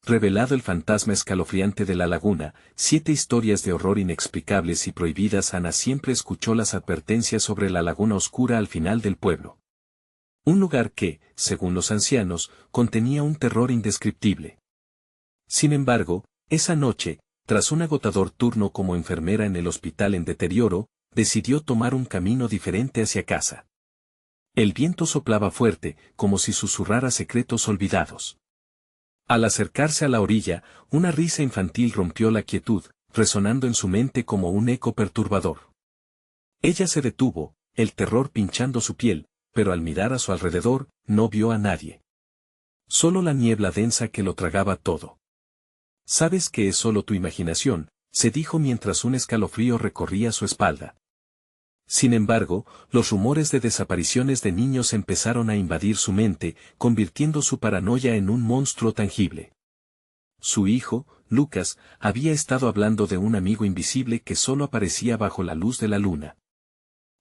revelado el fantasma escalofriante de la laguna, 7 historias de horror inexplicables y prohibidas. Ana siempre escuchó las advertencias sobre la laguna oscura al final del pueblo. Un lugar que, según los ancianos, contenía un terror indescriptible. Sin embargo, esa noche, tras un agotador turno como enfermera en el hospital en deterioro, decidió tomar un camino diferente hacia casa. El viento soplaba fuerte, como si susurrara secretos olvidados. Al acercarse a la orilla, una risa infantil rompió la quietud, resonando en su mente como un eco perturbador. Ella se detuvo, el terror pinchando su piel, pero al mirar a su alrededor, no vio a nadie. Solo la niebla densa que lo tragaba todo. «Sabes que es solo tu imaginación», se dijo mientras un escalofrío recorría su espalda. Sin embargo, los rumores de desapariciones de niños empezaron a invadir su mente, convirtiendo su paranoia en un monstruo tangible. Su hijo, Lucas, había estado hablando de un amigo invisible que solo aparecía bajo la luz de la luna.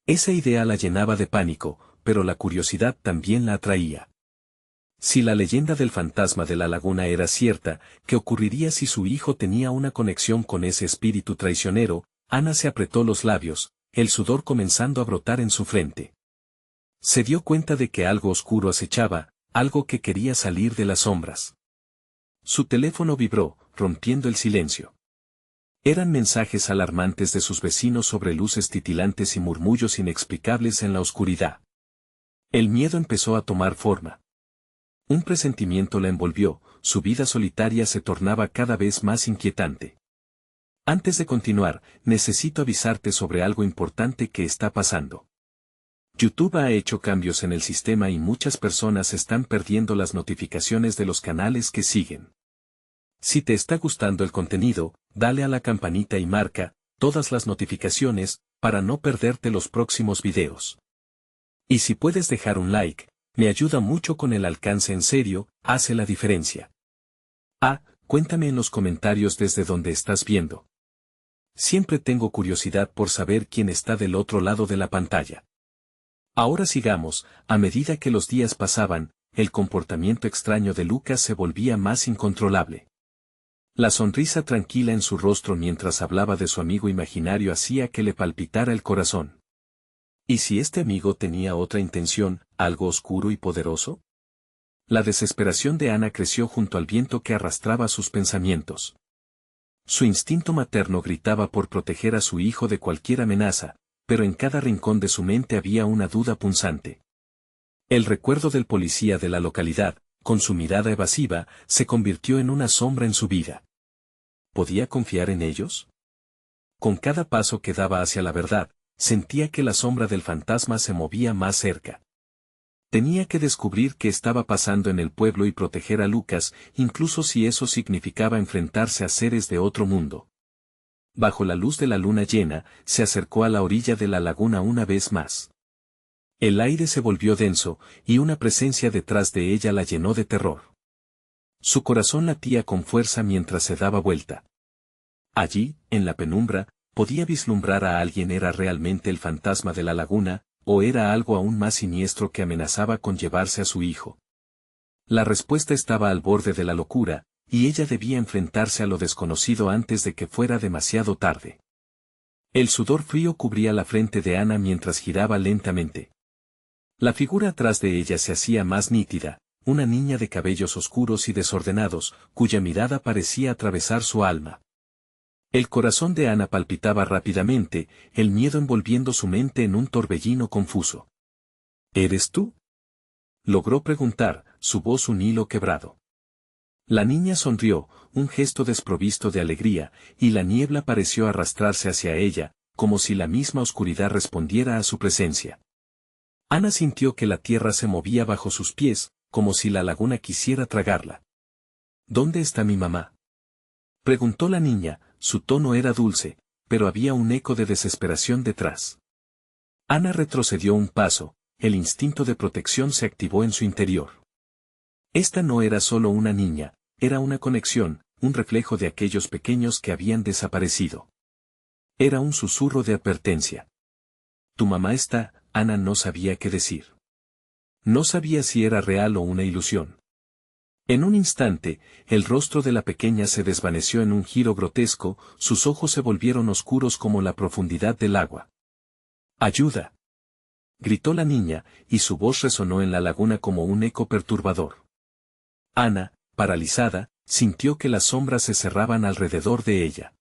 Esa idea la llenaba de pánico, pero la curiosidad también la atraía. Si la leyenda del fantasma de la laguna era cierta, ¿qué ocurriría si su hijo tenía una conexión con ese espíritu traicionero? Ana se apretó los labios, el sudor comenzando a brotar en su frente. Se dio cuenta de que algo oscuro acechaba, algo que quería salir de las sombras. Su teléfono vibró, rompiendo el silencio. Eran mensajes alarmantes de sus vecinos sobre luces titilantes y murmullos inexplicables en la oscuridad. El miedo empezó a tomar forma. Un presentimiento la envolvió, su vida solitaria se tornaba cada vez más inquietante. Antes de continuar, necesito avisarte sobre algo importante que está pasando. YouTube ha hecho cambios en el sistema y muchas personas están perdiendo las notificaciones de los canales que siguen. Si te está gustando el contenido, dale a la campanita y marca todas las notificaciones para no perderte los próximos videos. Y si puedes dejar un like, me ayuda mucho con el alcance. En serio, hace la diferencia. Cuéntame en los comentarios desde donde estás viendo. Siempre tengo curiosidad por saber quién está del otro lado de la pantalla. Ahora sigamos. A medida que los días pasaban, el comportamiento extraño de Lucas se volvía más incontrolable. La sonrisa tranquila en su rostro mientras hablaba de su amigo imaginario hacía que le palpitara el corazón. ¿Y si este amigo tenía otra intención, algo oscuro y poderoso? La desesperación de Ana creció junto al viento que arrastraba sus pensamientos. Su instinto materno gritaba por proteger a su hijo de cualquier amenaza, pero en cada rincón de su mente había una duda punzante. El recuerdo del policía de la localidad, con su mirada evasiva, se convirtió en una sombra en su vida. ¿Podía confiar en ellos? Con cada paso que daba hacia la verdad, sentía que la sombra del fantasma se movía más cerca. Tenía que descubrir qué estaba pasando en el pueblo y proteger a Lucas, incluso si eso significaba enfrentarse a seres de otro mundo. Bajo la luz de la luna llena, se acercó a la orilla de la laguna una vez más. El aire se volvió denso, y una presencia detrás de ella la llenó de terror. Su corazón latía con fuerza mientras se daba vuelta. Allí, en la penumbra, podía vislumbrar a alguien. ¿Era realmente el fantasma de la laguna, o era algo aún más siniestro que amenazaba con llevarse a su hijo? La respuesta estaba al borde de la locura, y ella debía enfrentarse a lo desconocido antes de que fuera demasiado tarde. El sudor frío cubría la frente de Ana mientras giraba lentamente. La figura atrás de ella se hacía más nítida, una niña de cabellos oscuros y desordenados, cuya mirada parecía atravesar su alma. El corazón de Ana palpitaba rápidamente, el miedo envolviendo su mente en un torbellino confuso. ¿Eres tú?, logró preguntar, su voz un hilo quebrado. La niña sonrió, un gesto desprovisto de alegría, y la niebla pareció arrastrarse hacia ella, como si la misma oscuridad respondiera a su presencia. Ana sintió que la tierra se movía bajo sus pies, como si la laguna quisiera tragarla. ¿Dónde está mi mamá?, preguntó la niña. Su tono era dulce, pero había un eco de desesperación detrás. Ana retrocedió un paso, el instinto de protección se activó en su interior. Esta no era solo una niña, era una conexión, un reflejo de aquellos pequeños que habían desaparecido. Era un susurro de advertencia. «Tu mamá está». Ana no sabía qué decir. No sabía si era real o una ilusión. En un instante, el rostro de la pequeña se desvaneció en un giro grotesco, sus ojos se volvieron oscuros como la profundidad del agua. ¡Ayuda!, gritó la niña, y su voz resonó en la laguna como un eco perturbador. Ana, paralizada, sintió que las sombras se cerraban alrededor de ella.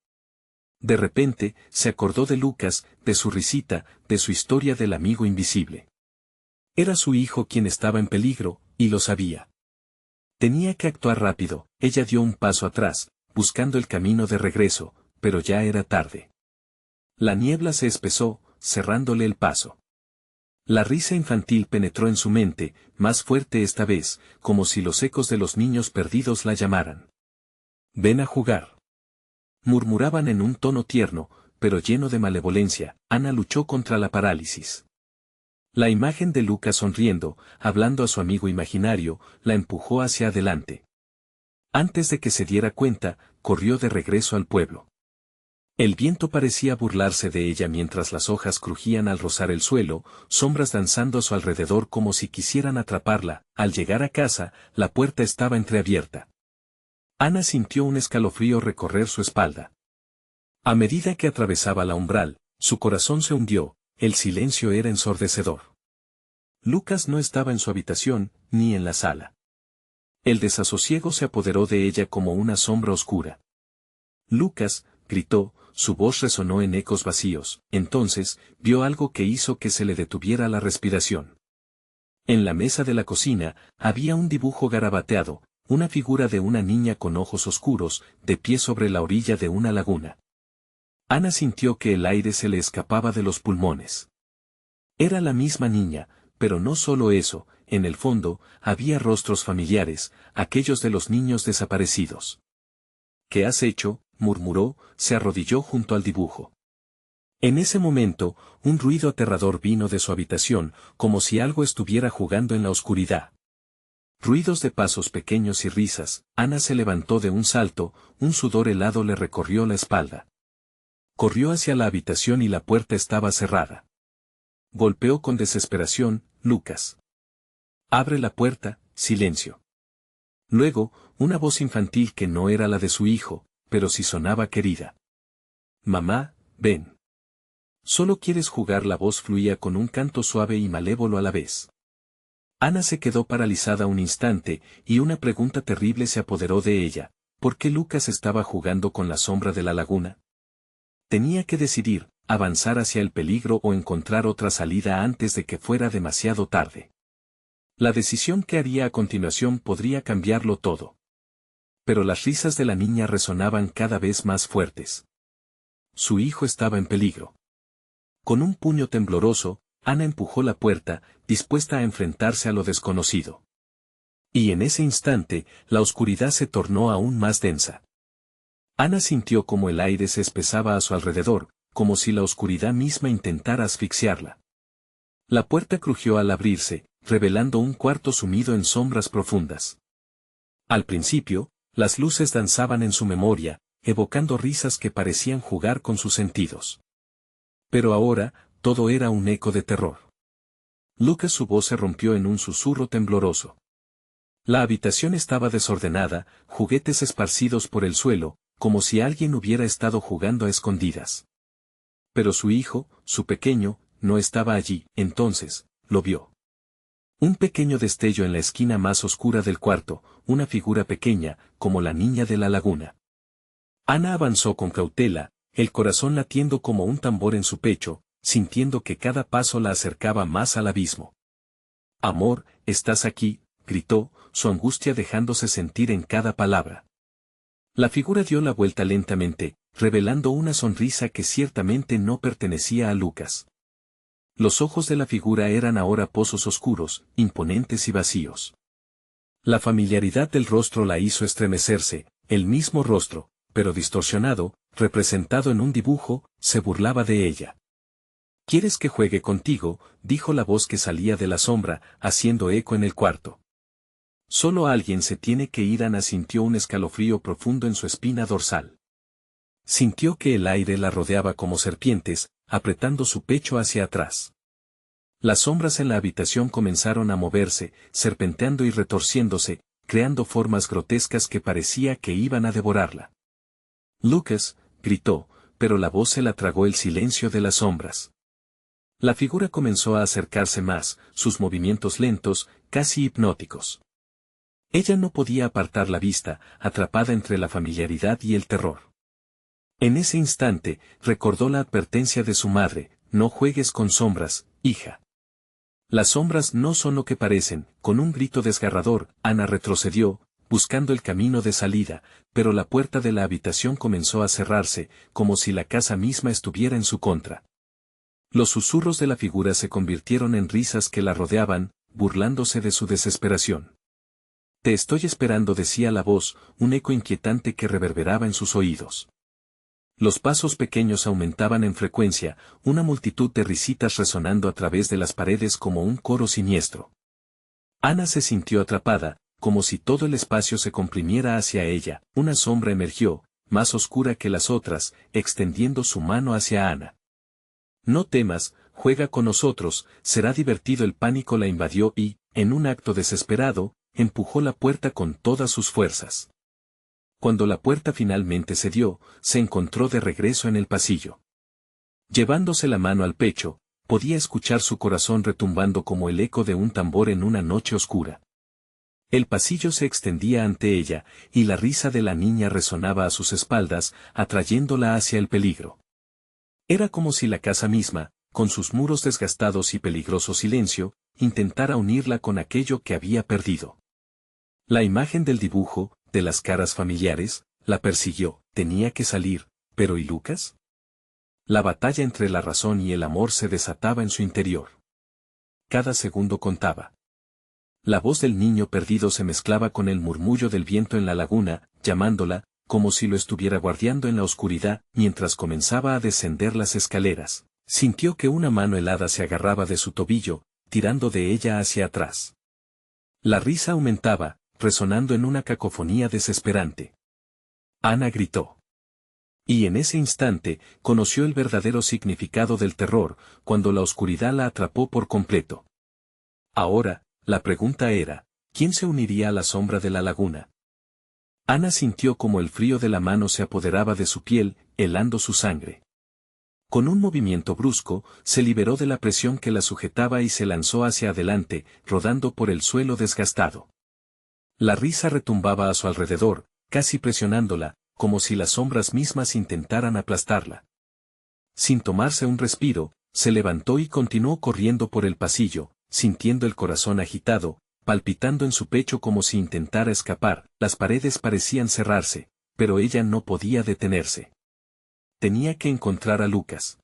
De repente, se acordó de Lucas, de su risita, de su historia del amigo invisible. Era su hijo quien estaba en peligro, y lo sabía. Tenía que actuar rápido. Ella dio un paso atrás, buscando el camino de regreso, pero ya era tarde. La niebla se espesó, cerrándole el paso. La risa infantil penetró en su mente, más fuerte esta vez, como si los ecos de los niños perdidos la llamaran. «Ven a jugar», murmuraban en un tono tierno, pero lleno de malevolencia. Ana luchó contra la parálisis. La imagen de Lucas sonriendo, hablando a su amigo imaginario, la empujó hacia adelante. Antes de que se diera cuenta, corrió de regreso al pueblo. El viento parecía burlarse de ella mientras las hojas crujían al rozar el suelo, sombras danzando a su alrededor como si quisieran atraparla. Al llegar a casa, la puerta estaba entreabierta. Ana sintió un escalofrío recorrer su espalda. A medida que atravesaba la umbral, su corazón se hundió, el silencio era ensordecedor. Lucas no estaba en su habitación, ni en la sala. El desasosiego se apoderó de ella como una sombra oscura. «Lucas», gritó, su voz resonó en ecos vacíos. Entonces, vio algo que hizo que se le detuviera la respiración. En la mesa de la cocina, había un dibujo garabateado, una figura de una niña con ojos oscuros, de pie sobre la orilla de una laguna. Ana sintió que el aire se le escapaba de los pulmones. Era la misma niña, pero no solo eso, en el fondo, había rostros familiares, aquellos de los niños desaparecidos. «¿Qué has hecho?», murmuró, se arrodilló junto al dibujo. En ese momento, un ruido aterrador vino de su habitación, como si algo estuviera jugando en la oscuridad. Ruidos de pasos pequeños y risas. Ana se levantó de un salto, un sudor helado le recorrió la espalda. Corrió hacia la habitación y la puerta estaba cerrada. Golpeó con desesperación. «Lucas. Abre la puerta». Silencio. Luego, una voz infantil que no era la de su hijo, pero sí sonaba querida. «Mamá, ven. Solo quieres jugar». La voz fluía con un canto suave y malévolo a la vez. Ana se quedó paralizada un instante, y una pregunta terrible se apoderó de ella: ¿por qué Lucas estaba jugando con la sombra de la laguna? Tenía que decidir, avanzar hacia el peligro o encontrar otra salida antes de que fuera demasiado tarde. La decisión que haría a continuación podría cambiarlo todo. Pero las risas de la niña resonaban cada vez más fuertes. Su hijo estaba en peligro. Con un puño tembloroso, Ana empujó la puerta, dispuesta a enfrentarse a lo desconocido. Y en ese instante, la oscuridad se tornó aún más densa. Ana sintió como el aire se espesaba a su alrededor, como si la oscuridad misma intentara asfixiarla. La puerta crujió al abrirse, revelando un cuarto sumido en sombras profundas. Al principio, las luces danzaban en su memoria, evocando risas que parecían jugar con sus sentidos. Pero ahora, todo era un eco de terror. Lucas, su voz se rompió en un susurro tembloroso. La habitación estaba desordenada, juguetes esparcidos por el suelo, como si alguien hubiera estado jugando a escondidas. Pero su hijo, su pequeño, no estaba allí. Entonces, lo vio. Un pequeño destello en la esquina más oscura del cuarto, una figura pequeña, como la niña de la laguna. Ana avanzó con cautela, el corazón latiendo como un tambor en su pecho, sintiendo que cada paso la acercaba más al abismo. «Amor, estás aquí», gritó, su angustia dejándose sentir en cada palabra. La figura dio la vuelta lentamente, revelando una sonrisa que ciertamente no pertenecía a Lucas. Los ojos de la figura eran ahora pozos oscuros, imponentes y vacíos. La familiaridad del rostro la hizo estremecerse, el mismo rostro, pero distorsionado, representado en un dibujo, se burlaba de ella. «¿Quieres que juegue contigo?», dijo la voz que salía de la sombra, haciendo eco en el cuarto. «Solo alguien se tiene que ir». Ana sintió un escalofrío profundo en su espina dorsal. Sintió que el aire la rodeaba como serpientes, apretando su pecho hacia atrás. Las sombras en la habitación comenzaron a moverse, serpenteando y retorciéndose, creando formas grotescas que parecía que iban a devorarla. «Lucas», gritó, pero la voz se la tragó el silencio de las sombras. La figura comenzó a acercarse más, sus movimientos lentos, casi hipnóticos. Ella no podía apartar la vista, atrapada entre la familiaridad y el terror. En ese instante, recordó la advertencia de su madre: «No juegues con sombras, hija». Las sombras no son lo que parecen. Con un grito desgarrador, Ana retrocedió, buscando el camino de salida, pero la puerta de la habitación comenzó a cerrarse, como si la casa misma estuviera en su contra. Los susurros de la figura se convirtieron en risas que la rodeaban, burlándose de su desesperación. «Te estoy esperando», decía la voz, un eco inquietante que reverberaba en sus oídos. Los pasos pequeños aumentaban en frecuencia, una multitud de risitas resonando a través de las paredes como un coro siniestro. Ana se sintió atrapada, como si todo el espacio se comprimiera hacia ella. Una sombra emergió, más oscura que las otras, extendiendo su mano hacia Ana. «No temas, juega con nosotros, será divertido». El pánico la invadió y, en un acto desesperado, empujó la puerta con todas sus fuerzas. Cuando la puerta finalmente cedió, se encontró de regreso en el pasillo. Llevándose la mano al pecho, podía escuchar su corazón retumbando como el eco de un tambor en una noche oscura. El pasillo se extendía ante ella, y la risa de la niña resonaba a sus espaldas, atrayéndola hacia el peligro. Era como si la casa misma, con sus muros desgastados y peligroso silencio, intentara unirla con aquello que había perdido. La imagen del dibujo, de las caras familiares, la persiguió. Tenía que salir, pero ¿y Lucas? La batalla entre la razón y el amor se desataba en su interior. Cada segundo contaba. La voz del niño perdido se mezclaba con el murmullo del viento en la laguna, llamándola, como si lo estuviera guardiando en la oscuridad. Mientras comenzaba a descender las escaleras, sintió que una mano helada se agarraba de su tobillo, tirando de ella hacia atrás. La risa aumentaba, resonando en una cacofonía desesperante. Ana gritó. Y en ese instante, conoció el verdadero significado del terror, cuando la oscuridad la atrapó por completo. Ahora, la pregunta era, ¿quién se uniría a la sombra de la laguna? Ana sintió como el frío de la mano se apoderaba de su piel, helando su sangre. Con un movimiento brusco, se liberó de la presión que la sujetaba y se lanzó hacia adelante, rodando por el suelo desgastado. La risa retumbaba a su alrededor, casi presionándola, como si las sombras mismas intentaran aplastarla. Sin tomarse un respiro, se levantó y continuó corriendo por el pasillo, sintiendo el corazón agitado, palpitando en su pecho como si intentara escapar. Las paredes parecían cerrarse, pero ella no podía detenerse. Tenía que encontrar a Lucas.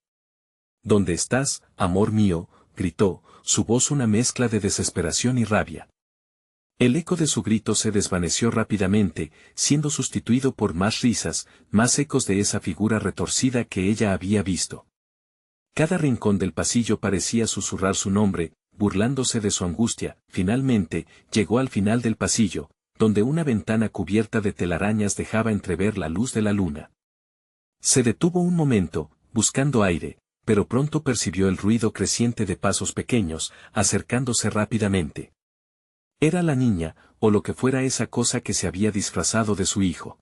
«¿Dónde estás, amor mío?», gritó, su voz una mezcla de desesperación y rabia. El eco de su grito se desvaneció rápidamente, siendo sustituido por más risas, más ecos de esa figura retorcida que ella había visto. Cada rincón del pasillo parecía susurrar su nombre, burlándose de su angustia. Finalmente, llegó al final del pasillo, donde una ventana cubierta de telarañas dejaba entrever la luz de la luna. Se detuvo un momento, buscando aire, pero pronto percibió el ruido creciente de pasos pequeños, acercándose rápidamente. Era la niña, o lo que fuera esa cosa que se había disfrazado de su hijo.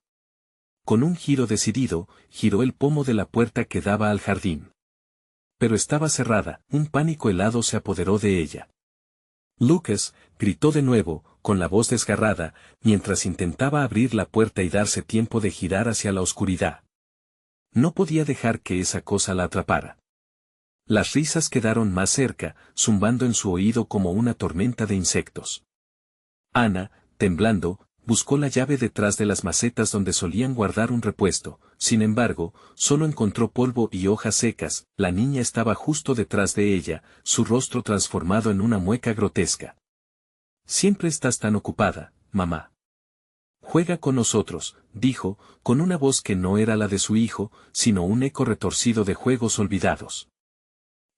Con un giro decidido, giró el pomo de la puerta que daba al jardín. Pero estaba cerrada. Un pánico helado se apoderó de ella. «Lucas», gritó de nuevo, con la voz desgarrada, mientras intentaba abrir la puerta y darse tiempo de girar hacia la oscuridad. No podía dejar que esa cosa la atrapara. Las risas quedaron más cerca, zumbando en su oído como una tormenta de insectos. Ana, temblando, buscó la llave detrás de las macetas donde solían guardar un repuesto. Sin embargo, solo encontró polvo y hojas secas. La niña estaba justo detrás de ella, su rostro transformado en una mueca grotesca. «Siempre estás tan ocupada, mamá». «Juega con nosotros», dijo, con una voz que no era la de su hijo, sino un eco retorcido de juegos olvidados.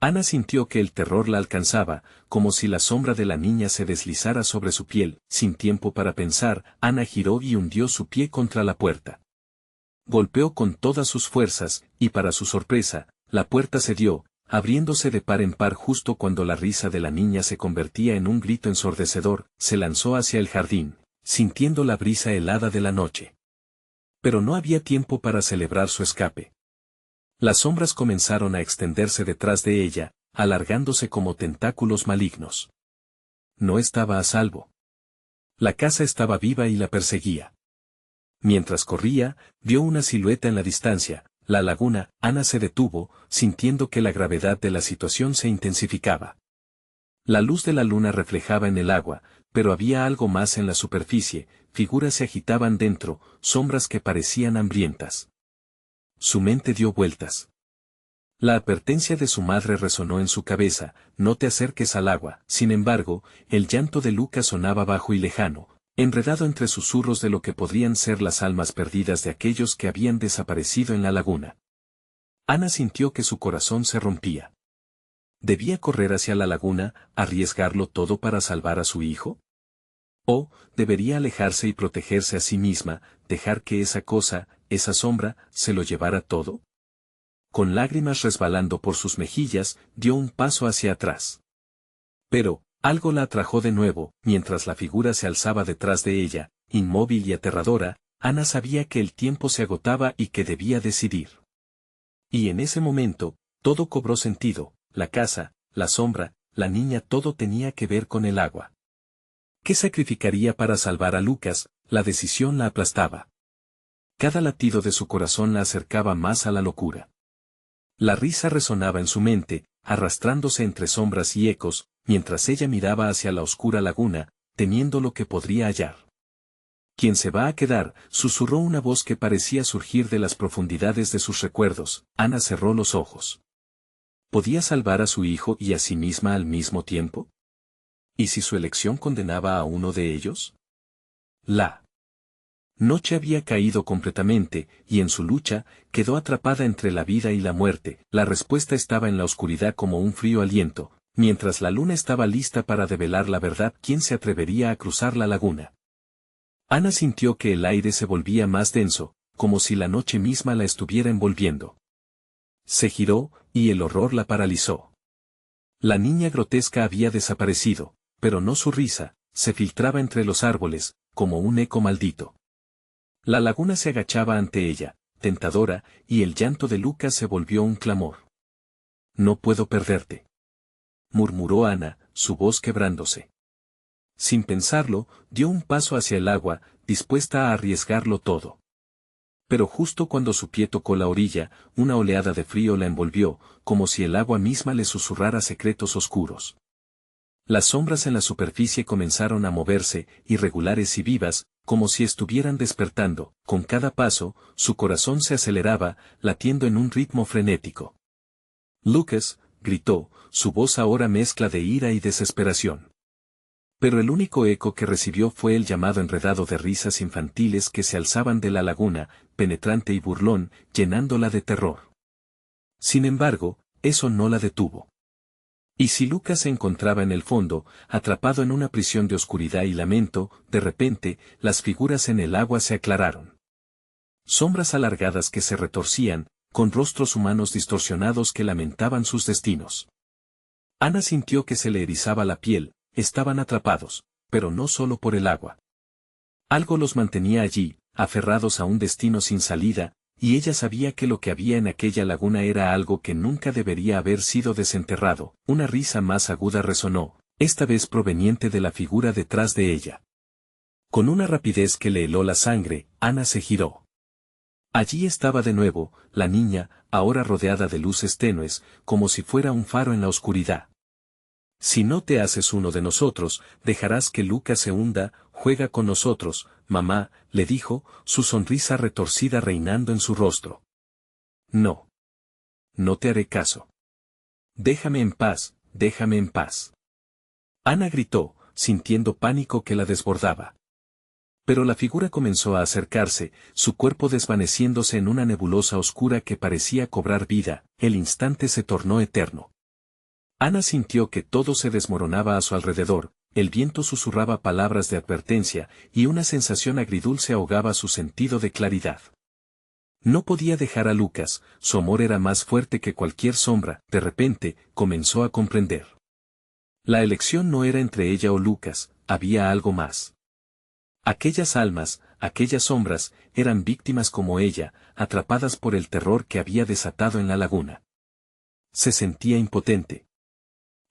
Ana sintió que el terror la alcanzaba, como si la sombra de la niña se deslizara sobre su piel. Sin tiempo para pensar, Ana giró y hundió su pie contra la puerta. Golpeó con todas sus fuerzas, y para su sorpresa, la puerta cedió, abriéndose de par en par justo cuando la risa de la niña se convertía en un grito ensordecedor. Se lanzó hacia el jardín, sintiendo la brisa helada de la noche. Pero no había tiempo para celebrar su escape. Las sombras comenzaron a extenderse detrás de ella, alargándose como tentáculos malignos. No estaba a salvo. La casa estaba viva y la perseguía. Mientras corría, vio una silueta en la distancia, la laguna. Ana se detuvo, sintiendo que la gravedad de la situación se intensificaba. La luz de la luna reflejaba en el agua, pero había algo más en la superficie, figuras se agitaban dentro, sombras que parecían hambrientas. Su mente dio vueltas. La advertencia de su madre resonó en su cabeza, no te acerques al agua. Sin embargo, el llanto de Lucas sonaba bajo y lejano, enredado entre susurros de lo que podrían ser las almas perdidas de aquellos que habían desaparecido en la laguna. Ana sintió que su corazón se rompía. ¿Debía correr hacia la laguna, arriesgarlo todo para salvar a su hijo? ¿O debería alejarse y protegerse a sí misma, dejar que esa cosa, esa sombra, se lo llevara todo? Con lágrimas resbalando por sus mejillas, dio un paso hacia atrás. Pero, algo la atrajo de nuevo, mientras la figura se alzaba detrás de ella, inmóvil y aterradora. Ana sabía que el tiempo se agotaba y que debía decidir. Y en ese momento, todo cobró sentido, la casa, la sombra, la niña, todo tenía que ver con el agua. ¿Qué sacrificaría para salvar a Lucas? La decisión la aplastaba. Cada latido de su corazón la acercaba más a la locura. La risa resonaba en su mente, arrastrándose entre sombras y ecos, mientras ella miraba hacia la oscura laguna, temiendo lo que podría hallar. ¿Quién se va a quedar?, susurró una voz que parecía surgir de las profundidades de sus recuerdos. Ana cerró los ojos. ¿Podía salvar a su hijo y a sí misma al mismo tiempo? ¿Y si su elección condenaba a uno de ellos? La noche había caído completamente, y en su lucha, quedó atrapada entre la vida y la muerte. La respuesta estaba en la oscuridad como un frío aliento, mientras la luna estaba lista para develar la verdad. ¿Quién se atrevería a cruzar la laguna? Ana sintió que el aire se volvía más denso, como si la noche misma la estuviera envolviendo. Se giró, y el horror la paralizó. La niña grotesca había desaparecido, pero no su risa, se filtraba entre los árboles, como un eco maldito. La laguna se agachaba ante ella, tentadora, y el llanto de Lucas se volvió un clamor. No puedo perderte, murmuró Ana, su voz quebrándose. Sin pensarlo, dio un paso hacia el agua, dispuesta a arriesgarlo todo. Pero justo cuando su pie tocó la orilla, una oleada de frío la envolvió, como si el agua misma le susurrara secretos oscuros. Las sombras en la superficie comenzaron a moverse, irregulares y vivas, como si estuvieran despertando. Con cada paso, su corazón se aceleraba, latiendo en un ritmo frenético. Lucas, gritó, su voz ahora mezcla de ira y desesperación. Pero el único eco que recibió fue el llamado enredado de risas infantiles que se alzaban de la laguna, penetrante y burlón, llenándola de terror. Sin embargo, eso no la detuvo. Y si Lucas se encontraba en el fondo, atrapado en una prisión de oscuridad y lamento, de repente, las figuras en el agua se aclararon. Sombras alargadas que se retorcían, con rostros humanos distorsionados que lamentaban sus destinos. Ana sintió que se le erizaba la piel. Estaban atrapados, pero no solo por el agua. Algo los mantenía allí, aferrados a un destino sin salida, y ella sabía que lo que había en aquella laguna era algo que nunca debería haber sido desenterrado. Una risa más aguda resonó, esta vez proveniente de la figura detrás de ella. Con una rapidez que le heló la sangre, Ana se giró. Allí estaba de nuevo, la niña, ahora rodeada de luces tenues, como si fuera un faro en la oscuridad. Si no te haces uno de nosotros, dejarás que Lucas se hunda. Juega con nosotros, mamá, le dijo, su sonrisa retorcida reinando en su rostro. No. No te haré caso. Déjame en paz, déjame en paz. Ana gritó, sintiendo pánico que la desbordaba. Pero la figura comenzó a acercarse, su cuerpo desvaneciéndose en una nebulosa oscura que parecía cobrar vida. El instante se tornó eterno. Ana sintió que todo se desmoronaba a su alrededor, el viento susurraba palabras de advertencia, y una sensación agridulce ahogaba su sentido de claridad. No podía dejar a Lucas, su amor era más fuerte que cualquier sombra. De repente, comenzó a comprender. La elección no era entre ella o Lucas, había algo más. Aquellas almas, aquellas sombras, eran víctimas como ella, atrapadas por el terror que había desatado en la laguna. Se sentía impotente.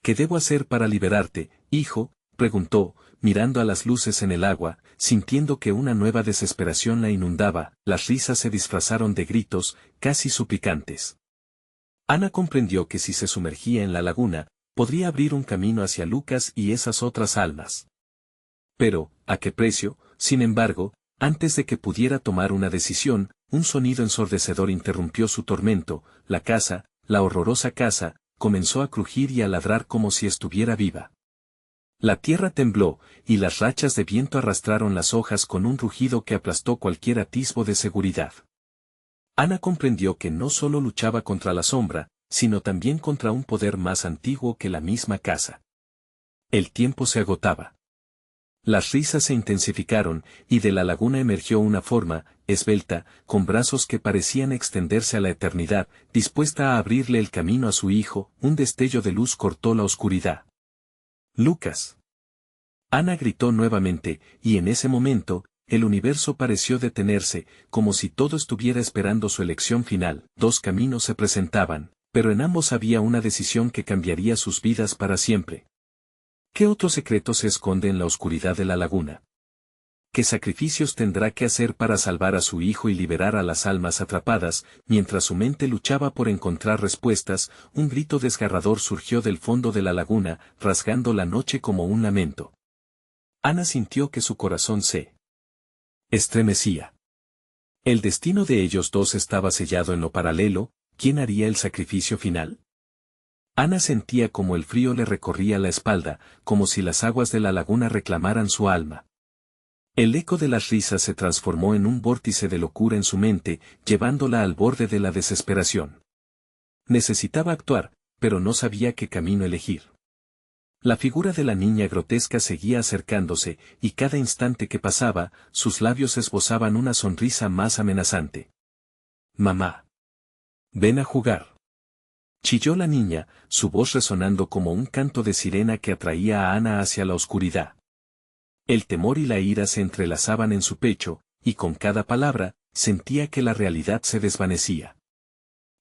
¿Qué debo hacer para liberarte, hijo?, preguntó, mirando a las luces en el agua, sintiendo que una nueva desesperación la inundaba. Las risas se disfrazaron de gritos, casi suplicantes. Ana comprendió que si se sumergía en la laguna, podría abrir un camino hacia Lucas y esas otras almas. Pero, ¿a qué precio? Sin embargo, antes de que pudiera tomar una decisión, un sonido ensordecedor interrumpió su tormento. La casa, la horrorosa casa, comenzó a crujir y a ladrar como si estuviera viva. La tierra tembló, y las rachas de viento arrastraron las hojas con un rugido que aplastó cualquier atisbo de seguridad. Ana comprendió que no solo luchaba contra la sombra, sino también contra un poder más antiguo que la misma casa. El tiempo se agotaba. Las risas se intensificaron, y de la laguna emergió una forma, esbelta, con brazos que parecían extenderse a la eternidad, dispuesta a abrirle el camino a su hijo. Un destello de luz cortó la oscuridad. Lucas. Ana gritó nuevamente, y en ese momento, el universo pareció detenerse, como si todo estuviera esperando su elección final. Dos caminos se presentaban, pero en ambos había una decisión que cambiaría sus vidas para siempre. ¿Qué otro secreto se esconde en la oscuridad de la laguna? ¿Qué sacrificios tendrá que hacer para salvar a su hijo y liberar a las almas atrapadas? Mientras su mente luchaba por encontrar respuestas, un grito desgarrador surgió del fondo de la laguna, rasgando la noche como un lamento. Ana sintió que su corazón se estremecía. El destino de ellos dos estaba sellado en lo paralelo. ¿Quién haría el sacrificio final? Ana sentía como el frío le recorría la espalda, como si las aguas de la laguna reclamaran su alma. El eco de las risas se transformó en un vórtice de locura en su mente, llevándola al borde de la desesperación. Necesitaba actuar, pero no sabía qué camino elegir. La figura de la niña grotesca seguía acercándose, y cada instante que pasaba, sus labios esbozaban una sonrisa más amenazante. «Mamá. Ven a jugar». Chilló la niña, su voz resonando como un canto de sirena que atraía a Ana hacia la oscuridad. El temor y la ira se entrelazaban en su pecho, y con cada palabra, sentía que la realidad se desvanecía.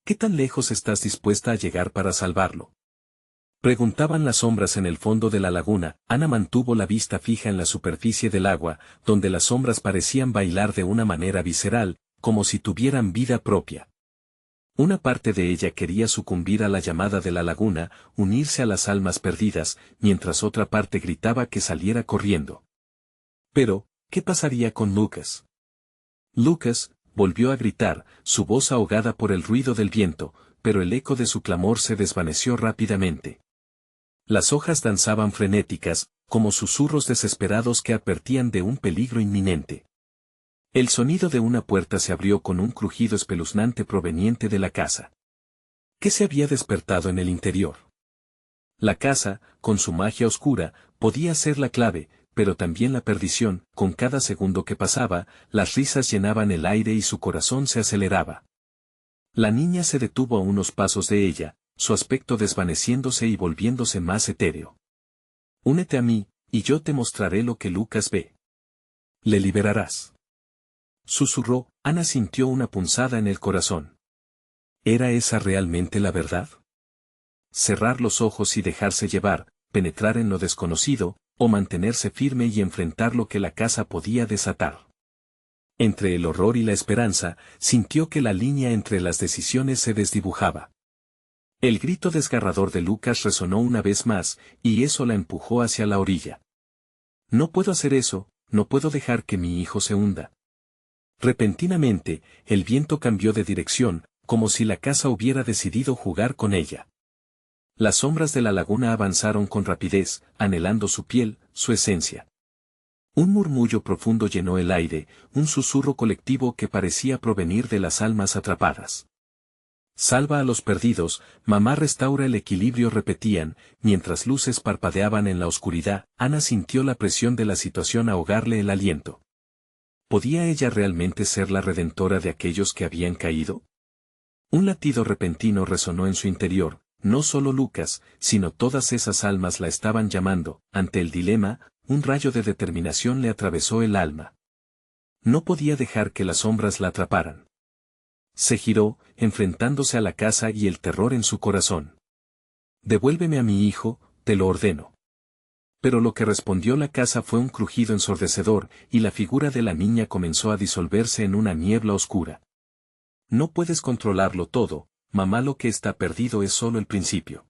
¿Qué tan lejos estás dispuesta a llegar para salvarlo?, preguntaban las sombras en el fondo de la laguna. Ana mantuvo la vista fija en la superficie del agua, donde las sombras parecían bailar de una manera visceral, como si tuvieran vida propia. Una parte de ella quería sucumbir a la llamada de la laguna, unirse a las almas perdidas, mientras otra parte gritaba que saliera corriendo. Pero, ¿qué pasaría con Lucas? Lucas, volvió a gritar, su voz ahogada por el ruido del viento, pero el eco de su clamor se desvaneció rápidamente. Las hojas danzaban frenéticas, como susurros desesperados que advertían de un peligro inminente. El sonido de una puerta se abrió con un crujido espeluznante proveniente de la casa. ¿Qué se había despertado en el interior? La casa, con su magia oscura, podía ser la clave, pero también la perdición. Con cada segundo que pasaba, las risas llenaban el aire y su corazón se aceleraba. La niña se detuvo a unos pasos de ella, su aspecto desvaneciéndose y volviéndose más etéreo. «Únete a mí, y yo te mostraré lo que Lucas ve. Le liberarás», susurró. Ana sintió una punzada en el corazón. ¿Era esa realmente la verdad? Cerrar los ojos y dejarse llevar, penetrar en lo desconocido, o mantenerse firme y enfrentar lo que la casa podía desatar. Entre el horror y la esperanza, sintió que la línea entre las decisiones se desdibujaba. El grito desgarrador de Lucas resonó una vez más, y eso la empujó hacia la orilla. «No puedo hacer eso, no puedo dejar que mi hijo se hunda». Repentinamente, el viento cambió de dirección, como si la casa hubiera decidido jugar con ella. Las sombras de la laguna avanzaron con rapidez, anhelando su piel, su esencia. Un murmullo profundo llenó el aire, un susurro colectivo que parecía provenir de las almas atrapadas. «Salva a los perdidos, mamá restaura el equilibrio», repetían, mientras luces parpadeaban en la oscuridad. Ana sintió la presión de la situación ahogarle el aliento. ¿Podía ella realmente ser la redentora de aquellos que habían caído? Un latido repentino resonó en su interior. No solo Lucas, sino todas esas almas la estaban llamando. Ante el dilema, un rayo de determinación le atravesó el alma. No podía dejar que las sombras la atraparan. Se giró, enfrentándose a la casa y el terror en su corazón. «Devuélveme a mi hijo, te lo ordeno». Pero lo que respondió la casa fue un crujido ensordecedor, y la figura de la niña comenzó a disolverse en una niebla oscura. «No puedes controlarlo todo, mamá, lo que está perdido es solo el principio».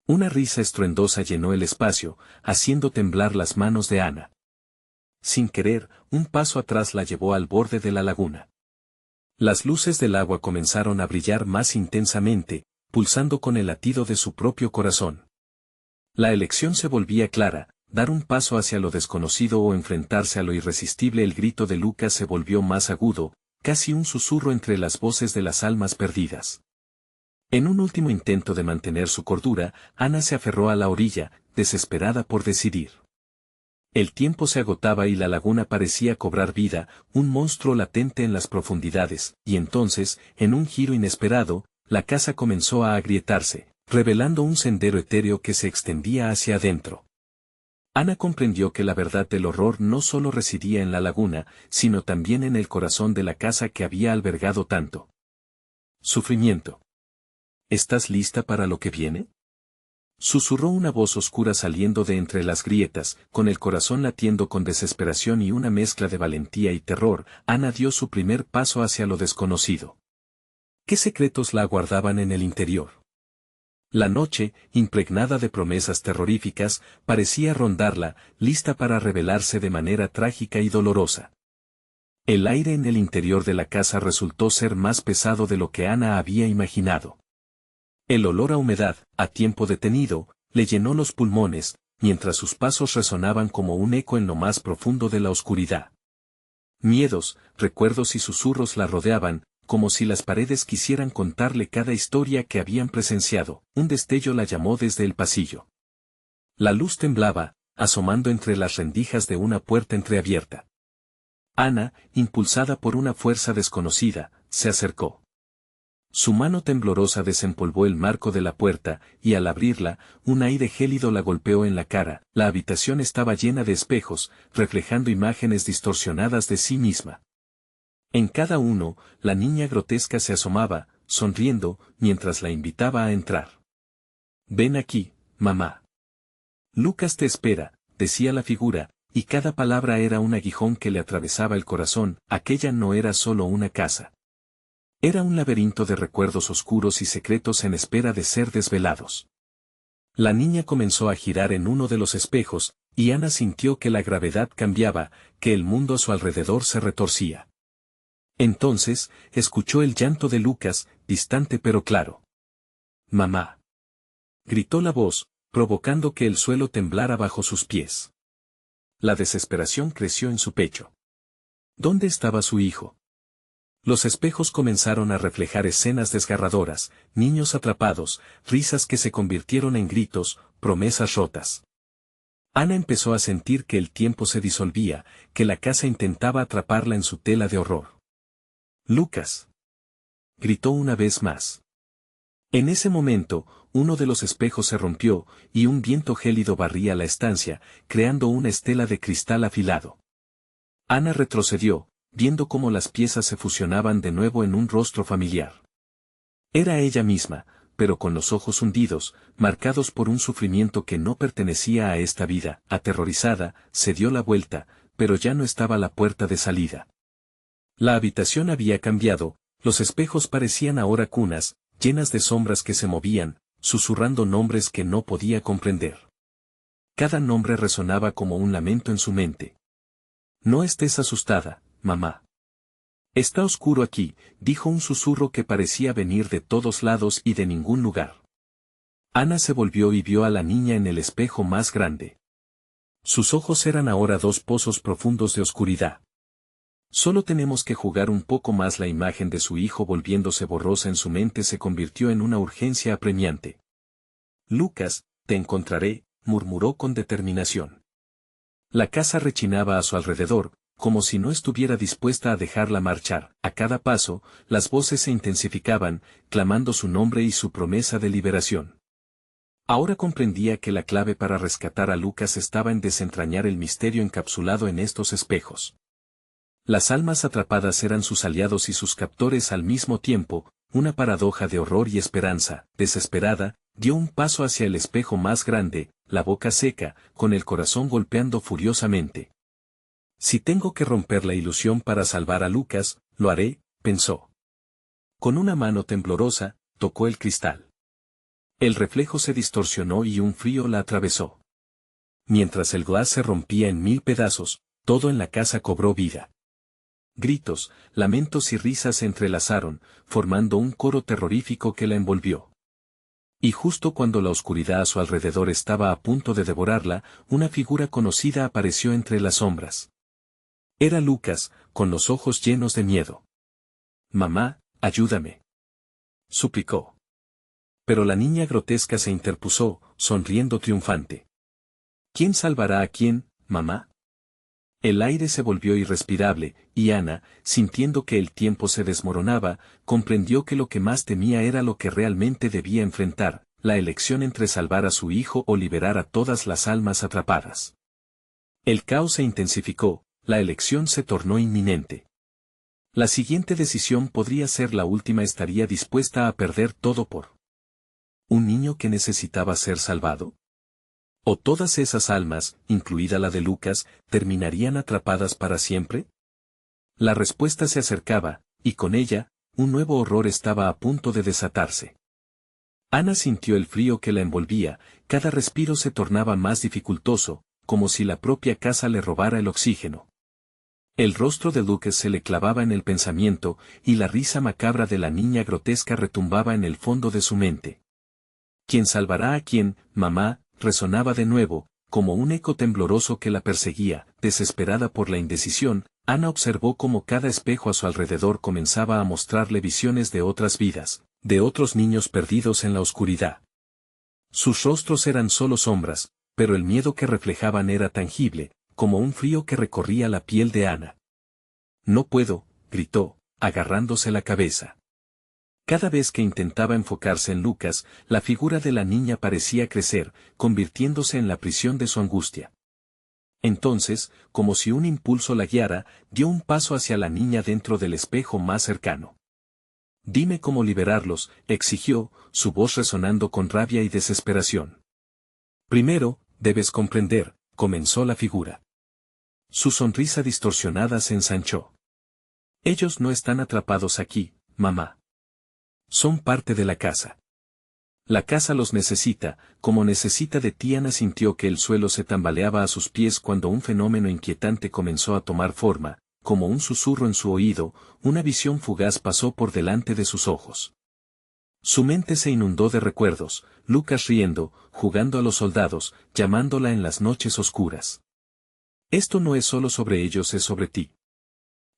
Una risa estruendosa llenó el espacio, haciendo temblar las manos de Ana. Sin querer, un paso atrás la llevó al borde de la laguna. Las luces del agua comenzaron a brillar más intensamente, pulsando con el latido de su propio corazón. La elección se volvía clara: dar un paso hacia lo desconocido o enfrentarse a lo irresistible. El grito de Lucas se volvió más agudo, casi un susurro entre las voces de las almas perdidas. En un último intento de mantener su cordura, Ana se aferró a la orilla, desesperada por decidir. El tiempo se agotaba y la laguna parecía cobrar vida, un monstruo latente en las profundidades, y entonces, en un giro inesperado, la casa comenzó a agrietarse, revelando un sendero etéreo que se extendía hacia adentro. Ana comprendió que la verdad del horror no solo residía en la laguna, sino también en el corazón de la casa que había albergado tanto sufrimiento. ¿Estás lista para lo que viene?, susurró una voz oscura saliendo de entre las grietas. Con el corazón latiendo con desesperación y una mezcla de valentía y terror, Ana dio su primer paso hacia lo desconocido. ¿Qué secretos la aguardaban en el interior? La noche, impregnada de promesas terroríficas, parecía rondarla, lista para revelarse de manera trágica y dolorosa. El aire en el interior de la casa resultó ser más pesado de lo que Ana había imaginado. El olor a humedad, a tiempo detenido, le llenó los pulmones, mientras sus pasos resonaban como un eco en lo más profundo de la oscuridad. Miedos, recuerdos y susurros la rodeaban, como si las paredes quisieran contarle cada historia que habían presenciado. Un destello la llamó desde el pasillo. La luz temblaba, asomando entre las rendijas de una puerta entreabierta. Ana, impulsada por una fuerza desconocida, se acercó. Su mano temblorosa desempolvó el marco de la puerta, y al abrirla, un aire gélido la golpeó en la cara. La habitación estaba llena de espejos, reflejando imágenes distorsionadas de sí misma. En cada uno, la niña grotesca se asomaba, sonriendo, mientras la invitaba a entrar. «Ven aquí, mamá. Lucas te espera», decía la figura, y cada palabra era un aguijón que le atravesaba el corazón. Aquella no era solo una casa. Era un laberinto de recuerdos oscuros y secretos en espera de ser desvelados. La niña comenzó a girar en uno de los espejos, y Ana sintió que la gravedad cambiaba, que el mundo a su alrededor se retorcía. Entonces, escuchó el llanto de Lucas, distante pero claro. «Mamá», gritó la voz, provocando que el suelo temblara bajo sus pies. La desesperación creció en su pecho. ¿Dónde estaba su hijo? Los espejos comenzaron a reflejar escenas desgarradoras, niños atrapados, risas que se convirtieron en gritos, promesas rotas. Ana empezó a sentir que el tiempo se disolvía, que la casa intentaba atraparla en su tela de horror. «Lucas», gritó una vez más. En ese momento, uno de los espejos se rompió, y un viento gélido barría la estancia, creando una estela de cristal afilado. Ana retrocedió, viendo cómo las piezas se fusionaban de nuevo en un rostro familiar. Era ella misma, pero con los ojos hundidos, marcados por un sufrimiento que no pertenecía a esta vida. Aterrorizada, se dio la vuelta, pero ya no estaba la puerta de salida. La habitación había cambiado, los espejos parecían ahora cunas, llenas de sombras que se movían, susurrando nombres que no podía comprender. Cada nombre resonaba como un lamento en su mente. «No estés asustada, mamá. Está oscuro aquí», dijo un susurro que parecía venir de todos lados y de ningún lugar. Ana se volvió y vio a la niña en el espejo más grande. Sus ojos eran ahora dos pozos profundos de oscuridad. «Solo tenemos que jugar un poco más». La imagen de su hijo volviéndose borrosa en su mente se convirtió en una urgencia apremiante. «Lucas, te encontraré», murmuró con determinación. La casa rechinaba a su alrededor, como si no estuviera dispuesta a dejarla marchar. A cada paso, las voces se intensificaban, clamando su nombre y su promesa de liberación. Ahora comprendía que la clave para rescatar a Lucas estaba en desentrañar el misterio encapsulado en estos espejos. Las almas atrapadas eran sus aliados y sus captores al mismo tiempo, una paradoja de horror y esperanza. Desesperada, dio un paso hacia el espejo más grande, la boca seca, con el corazón golpeando furiosamente. Si tengo que romper la ilusión para salvar a Lucas, lo haré, pensó. Con una mano temblorosa, tocó el cristal. El reflejo se distorsionó y un frío la atravesó. Mientras el glass se rompía en 1000 pedazos, todo en la casa cobró vida. Gritos, lamentos y risas se entrelazaron, formando un coro terrorífico que la envolvió. Y justo cuando la oscuridad a su alrededor estaba a punto de devorarla, una figura conocida apareció entre las sombras. Era Lucas, con los ojos llenos de miedo. «Mamá, ayúdame», suplicó. Pero la niña grotesca se interpuso, sonriendo triunfante. «¿Quién salvará a quién, mamá?». El aire se volvió irrespirable, y Ana, sintiendo que el tiempo se desmoronaba, comprendió que lo que más temía era lo que realmente debía enfrentar, la elección entre salvar a su hijo o liberar a todas las almas atrapadas. El caos se intensificó, la elección se tornó inminente. La siguiente decisión podría ser la última. Estaría dispuesta a perder todo por ¿un niño que necesitaba ser salvado? ¿O todas esas almas, incluida la de Lucas, terminarían atrapadas para siempre? La respuesta se acercaba, y con ella, un nuevo horror estaba a punto de desatarse. Ana sintió el frío que la envolvía, cada respiro se tornaba más dificultoso, como si la propia casa le robara el oxígeno. El rostro de Lucas se le clavaba en el pensamiento, y la risa macabra de la niña grotesca retumbaba en el fondo de su mente. «¿Quién salvará a quién, mamá?», resonaba de nuevo, como un eco tembloroso que la perseguía. Desesperada por la indecisión, Ana observó cómo cada espejo a su alrededor comenzaba a mostrarle visiones de otras vidas, de otros niños perdidos en la oscuridad. Sus rostros eran solo sombras, pero el miedo que reflejaban era tangible, como un frío que recorría la piel de Ana. «No puedo», gritó, agarrándose la cabeza. Cada vez que intentaba enfocarse en Lucas, la figura de la niña parecía crecer, convirtiéndose en la prisión de su angustia. Entonces, como si un impulso la guiara, dio un paso hacia la niña dentro del espejo más cercano. «Dime cómo liberarlos», exigió, su voz resonando con rabia y desesperación. «Primero, debes comprender», comenzó la figura. Su sonrisa distorsionada se ensanchó. «Ellos no están atrapados aquí, mamá. Son parte de la casa. La casa los necesita, como necesita de ti». Ana sintió que el suelo se tambaleaba a sus pies cuando un fenómeno inquietante comenzó a tomar forma, como un susurro en su oído, una visión fugaz pasó por delante de sus ojos. Su mente se inundó de recuerdos, Lucas riendo, jugando a los soldados, llamándola en las noches oscuras. «Esto no es solo sobre ellos, es sobre ti».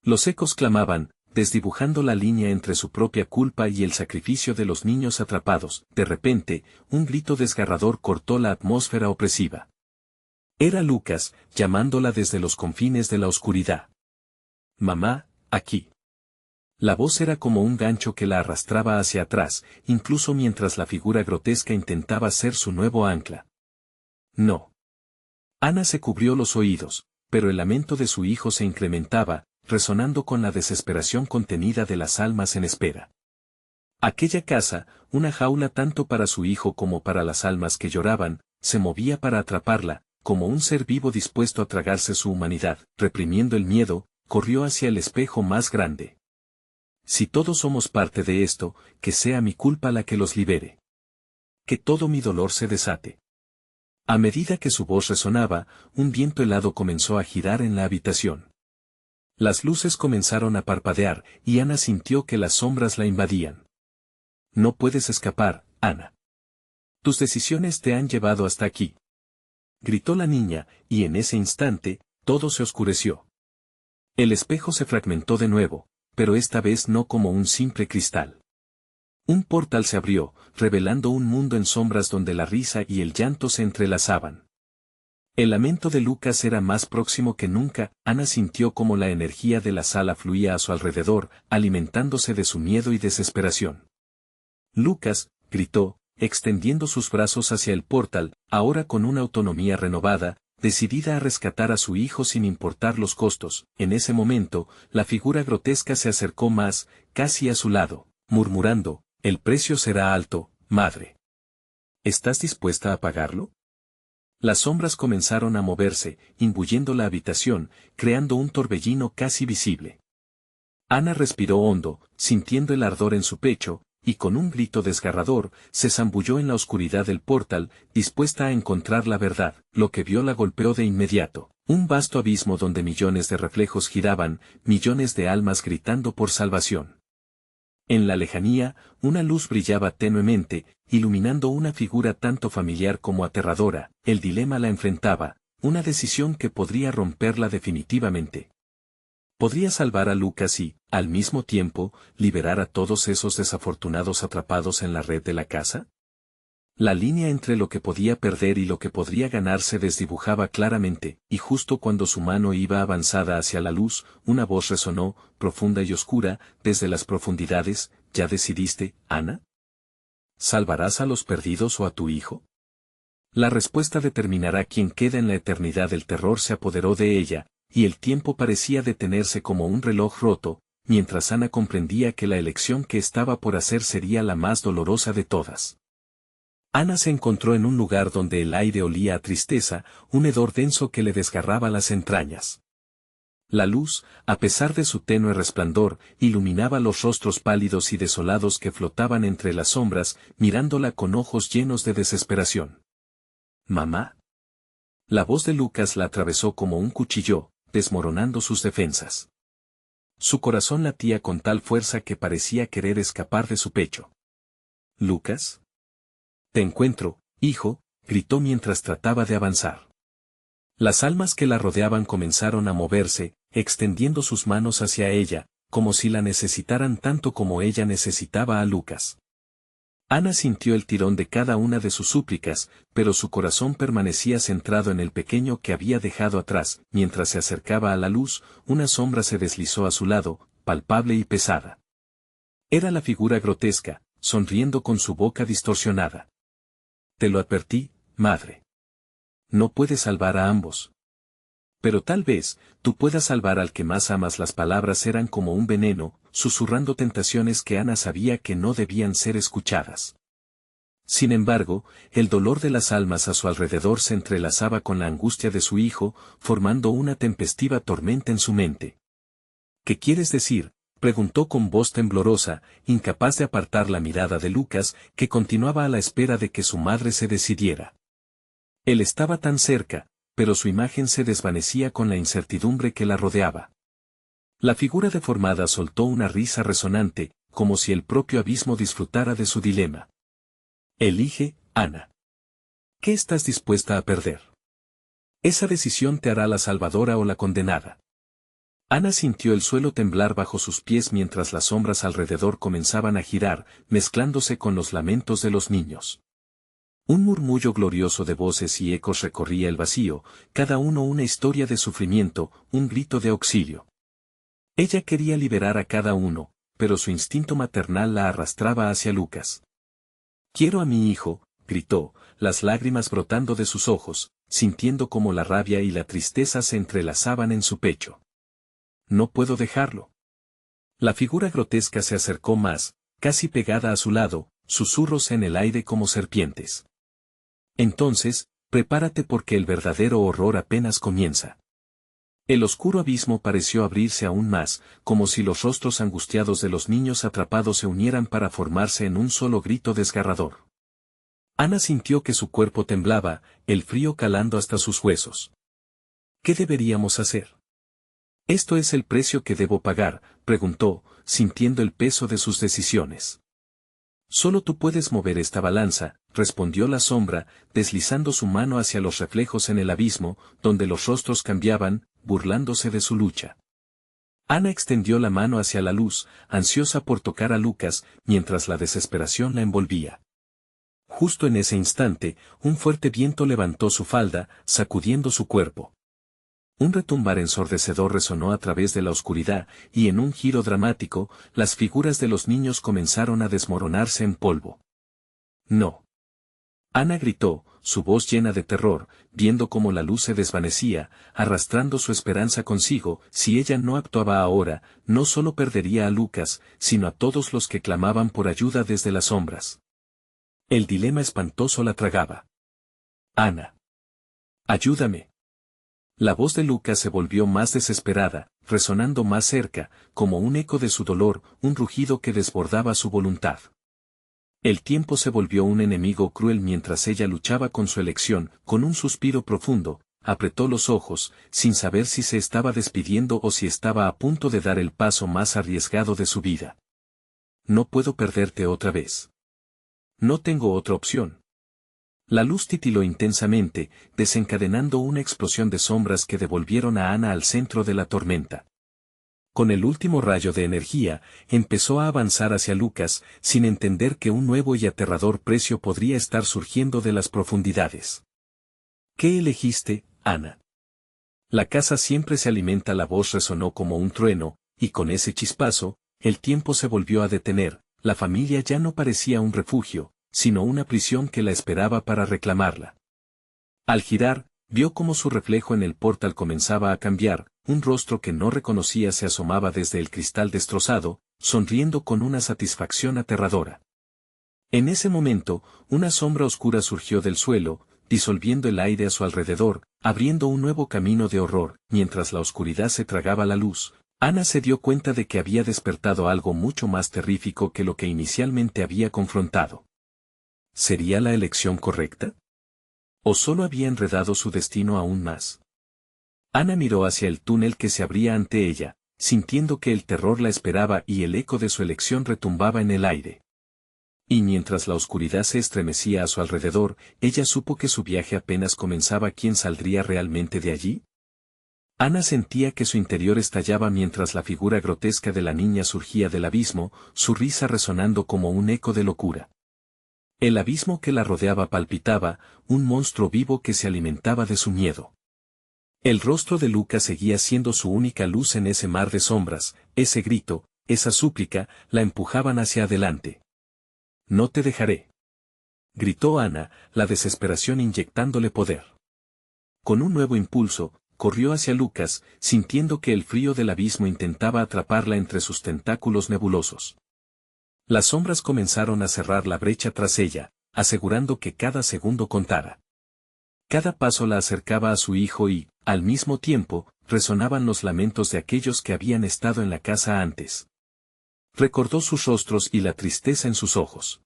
Los ecos clamaban, desdibujando la línea entre su propia culpa y el sacrificio de los niños atrapados. De repente, un grito desgarrador cortó la atmósfera opresiva. Era Lucas, llamándola desde los confines de la oscuridad. «Mamá, aquí». La voz era como un gancho que la arrastraba hacia atrás, incluso mientras la figura grotesca intentaba ser su nuevo ancla. «No». Ana se cubrió los oídos, pero el lamento de su hijo se incrementaba, resonando con la desesperación contenida de las almas en espera. Aquella casa, una jaula tanto para su hijo como para las almas que lloraban, se movía para atraparla, como un ser vivo dispuesto a tragarse su humanidad. Reprimiendo el miedo, corrió hacia el espejo más grande. «Si todos somos parte de esto, que sea mi culpa la que los libere. Que todo mi dolor se desate». A medida que su voz resonaba, un viento helado comenzó a girar en la habitación. Las luces comenzaron a parpadear, y Ana sintió que las sombras la invadían. «No puedes escapar, Ana. Tus decisiones te han llevado hasta aquí», gritó la niña, y en ese instante, todo se oscureció. El espejo se fragmentó de nuevo, pero esta vez no como un simple cristal. Un portal se abrió, revelando un mundo en sombras donde la risa y el llanto se entrelazaban. El lamento de Lucas era más próximo que nunca. Ana sintió como la energía de la sala fluía a su alrededor, alimentándose de su miedo y desesperación. «Lucas», gritó, extendiendo sus brazos hacia el portal, ahora con una autonomía renovada, decidida a rescatar a su hijo sin importar los costos. En ese momento, la figura grotesca se acercó más, casi a su lado, murmurando, «El precio será alto, madre. ¿Estás dispuesta a pagarlo?». Las sombras comenzaron a moverse, imbuyendo la habitación, creando un torbellino casi visible. Ana respiró hondo, sintiendo el ardor en su pecho, y con un grito desgarrador, se zambulló en la oscuridad del portal, dispuesta a encontrar la verdad. Lo que vio la golpeó de inmediato. Un vasto abismo donde millones de reflejos giraban, millones de almas gritando por salvación. En la lejanía, una luz brillaba tenuemente, iluminando una figura tanto familiar como aterradora. El dilema la enfrentaba, una decisión que podría romperla definitivamente. Podría salvar a Lucas y, al mismo tiempo, liberar a todos esos desafortunados atrapados en la red de la casa. La línea entre lo que podía perder y lo que podría ganar se desdibujaba claramente, y justo cuando su mano iba avanzada hacia la luz, una voz resonó, profunda y oscura, desde las profundidades. ¿Ya decidiste, Ana? ¿Salvarás a los perdidos o a tu hijo? La respuesta determinará quién queda en la eternidad. El terror se apoderó de ella, y el tiempo parecía detenerse como un reloj roto, mientras Ana comprendía que la elección que estaba por hacer sería la más dolorosa de todas. Ana se encontró en un lugar donde el aire olía a tristeza, un hedor denso que le desgarraba las entrañas. La luz, a pesar de su tenue resplandor, iluminaba los rostros pálidos y desolados que flotaban entre las sombras, mirándola con ojos llenos de desesperación. «¿Mamá?». La voz de Lucas la atravesó como un cuchillo, desmoronando sus defensas. Su corazón latía con tal fuerza que parecía querer escapar de su pecho. «¿Lucas? Te encuentro, hijo», gritó mientras trataba de avanzar. Las almas que la rodeaban comenzaron a moverse, extendiendo sus manos hacia ella, como si la necesitaran tanto como ella necesitaba a Lucas. Ana sintió el tirón de cada una de sus súplicas, pero su corazón permanecía centrado en el pequeño que había dejado atrás. Mientras se acercaba a la luz, una sombra se deslizó a su lado, palpable y pesada. Era la figura grotesca, sonriendo con su boca distorsionada. «Te lo advertí, madre. No puedes salvar a ambos. Pero tal vez, tú puedas salvar al que más amas». Las palabras eran como un veneno, susurrando tentaciones que Ana sabía que no debían ser escuchadas. Sin embargo, el dolor de las almas a su alrededor se entrelazaba con la angustia de su hijo, formando una tempestiva tormenta en su mente. «¿Qué quieres decir?», preguntó con voz temblorosa, incapaz de apartar la mirada de Lucas, que continuaba a la espera de que su madre se decidiera. Él estaba tan cerca, pero su imagen se desvanecía con la incertidumbre que la rodeaba. La figura deformada soltó una risa resonante, como si el propio abismo disfrutara de su dilema. «Elige, Ana. ¿Qué estás dispuesta a perder? Esa decisión te hará la salvadora o la condenada». Ana sintió el suelo temblar bajo sus pies mientras las sombras alrededor comenzaban a girar, mezclándose con los lamentos de los niños. Un murmullo glorioso de voces y ecos recorría el vacío, cada uno una historia de sufrimiento, un grito de auxilio. Ella quería liberar a cada uno, pero su instinto maternal la arrastraba hacia Lucas. «Quiero a mi hijo», gritó, las lágrimas brotando de sus ojos, sintiendo como la rabia y la tristeza se entrelazaban en su pecho. «No puedo dejarlo». La figura grotesca se acercó más, casi pegada a su lado, susurros en el aire como serpientes. «Entonces, prepárate porque el verdadero horror apenas comienza». El oscuro abismo pareció abrirse aún más, como si los rostros angustiados de los niños atrapados se unieran para formarse en un solo grito desgarrador. Ana sintió que su cuerpo temblaba, el frío calando hasta sus huesos. «¿Qué deberíamos hacer?». «¿Esto es el precio que debo pagar?», preguntó, sintiendo el peso de sus decisiones. «Solo tú puedes mover esta balanza», respondió la sombra, deslizando su mano hacia los reflejos en el abismo, donde los rostros cambiaban, burlándose de su lucha. Ana extendió la mano hacia la luz, ansiosa por tocar a Lucas, mientras la desesperación la envolvía. Justo en ese instante, un fuerte viento levantó su falda, sacudiendo su cuerpo. Un retumbar ensordecedor resonó a través de la oscuridad, y en un giro dramático, las figuras de los niños comenzaron a desmoronarse en polvo. «No». Ana gritó, su voz llena de terror, viendo cómo la luz se desvanecía, arrastrando su esperanza consigo. Si ella no actuaba ahora, no solo perdería a Lucas, sino a todos los que clamaban por ayuda desde las sombras. El dilema espantoso la tragaba. Ana. Ayúdame. La voz de Lucas se volvió más desesperada, resonando más cerca, como un eco de su dolor, un rugido que desbordaba su voluntad. El tiempo se volvió un enemigo cruel mientras ella luchaba con su elección. Con un suspiro profundo, apretó los ojos, sin saber si se estaba despidiendo o si estaba a punto de dar el paso más arriesgado de su vida. No puedo perderte otra vez. No tengo otra opción. La luz titiló intensamente, desencadenando una explosión de sombras que devolvieron a Ana al centro de la tormenta. Con el último rayo de energía, empezó a avanzar hacia Lucas, sin entender que un nuevo y aterrador precio podría estar surgiendo de las profundidades. ¿Qué elegiste, Ana? La casa siempre se alimenta. La voz resonó como un trueno, y con ese chispazo, el tiempo se volvió a detener. La familia ya no parecía un refugio, sino una prisión que la esperaba para reclamarla. Al girar, vio cómo su reflejo en el portal comenzaba a cambiar. Un rostro que no reconocía se asomaba desde el cristal destrozado, sonriendo con una satisfacción aterradora. En ese momento, una sombra oscura surgió del suelo, disolviendo el aire a su alrededor, abriendo un nuevo camino de horror. Mientras la oscuridad se tragaba la luz, Ana se dio cuenta de que había despertado algo mucho más terrífico que lo que inicialmente había confrontado. ¿Sería la elección correcta? ¿O solo había enredado su destino aún más? Ana miró hacia el túnel que se abría ante ella, sintiendo que el terror la esperaba y el eco de su elección retumbaba en el aire. Y mientras la oscuridad se estremecía a su alrededor, ella supo que su viaje apenas comenzaba. ¿Quién saldría realmente de allí? Ana sentía que su interior estallaba mientras la figura grotesca de la niña surgía del abismo, su risa resonando como un eco de locura. El abismo que la rodeaba palpitaba, un monstruo vivo que se alimentaba de su miedo. El rostro de Lucas seguía siendo su única luz en ese mar de sombras. Ese grito, esa súplica, la empujaban hacia adelante. «No te dejaré», gritó Ana, la desesperación inyectándole poder. Con un nuevo impulso, corrió hacia Lucas, sintiendo que el frío del abismo intentaba atraparla entre sus tentáculos nebulosos. Las sombras comenzaron a cerrar la brecha tras ella, asegurando que cada segundo contara. Cada paso la acercaba a su hijo y, al mismo tiempo, resonaban los lamentos de aquellos que habían estado en la casa antes. Recordó sus rostros y la tristeza en sus ojos.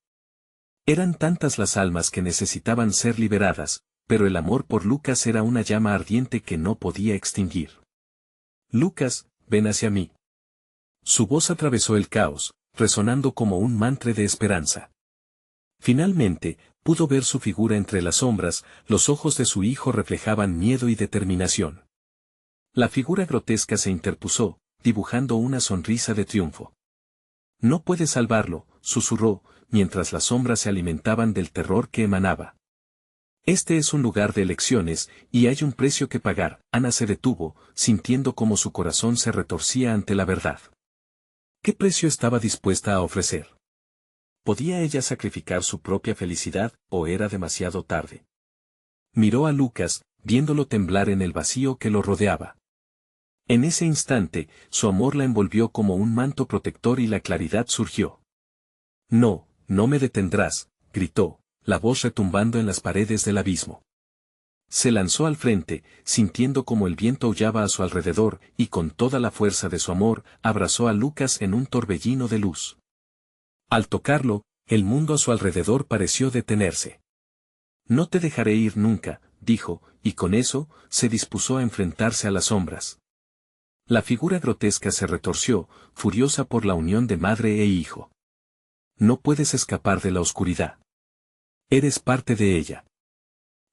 Eran tantas las almas que necesitaban ser liberadas, pero el amor por Lucas era una llama ardiente que no podía extinguir. «Lucas, ven hacia mí». Su voz atravesó el caos, resonando como un mantra de esperanza. Finalmente, pudo ver su figura entre las sombras. Los ojos de su hijo reflejaban miedo y determinación. La figura grotesca se interpuso, dibujando una sonrisa de triunfo. «No puedes salvarlo», susurró, mientras las sombras se alimentaban del terror que emanaba. «Este es un lugar de elecciones, y hay un precio que pagar». Ana se detuvo, sintiendo como su corazón se retorcía ante la verdad. ¿Qué precio estaba dispuesta a ofrecer? ¿Podía ella sacrificar su propia felicidad, o era demasiado tarde? Miró a Lucas, viéndolo temblar en el vacío que lo rodeaba. En ese instante, su amor la envolvió como un manto protector y la claridad surgió. «No, no me detendrás», gritó, la voz retumbando en las paredes del abismo. Se lanzó al frente, sintiendo como el viento aullaba a su alrededor, y con toda la fuerza de su amor, abrazó a Lucas en un torbellino de luz. Al tocarlo, el mundo a su alrededor pareció detenerse. «No te dejaré ir nunca», dijo, y con eso, se dispuso a enfrentarse a las sombras. La figura grotesca se retorció, furiosa por la unión de madre e hijo. «No puedes escapar de la oscuridad. Eres parte de ella».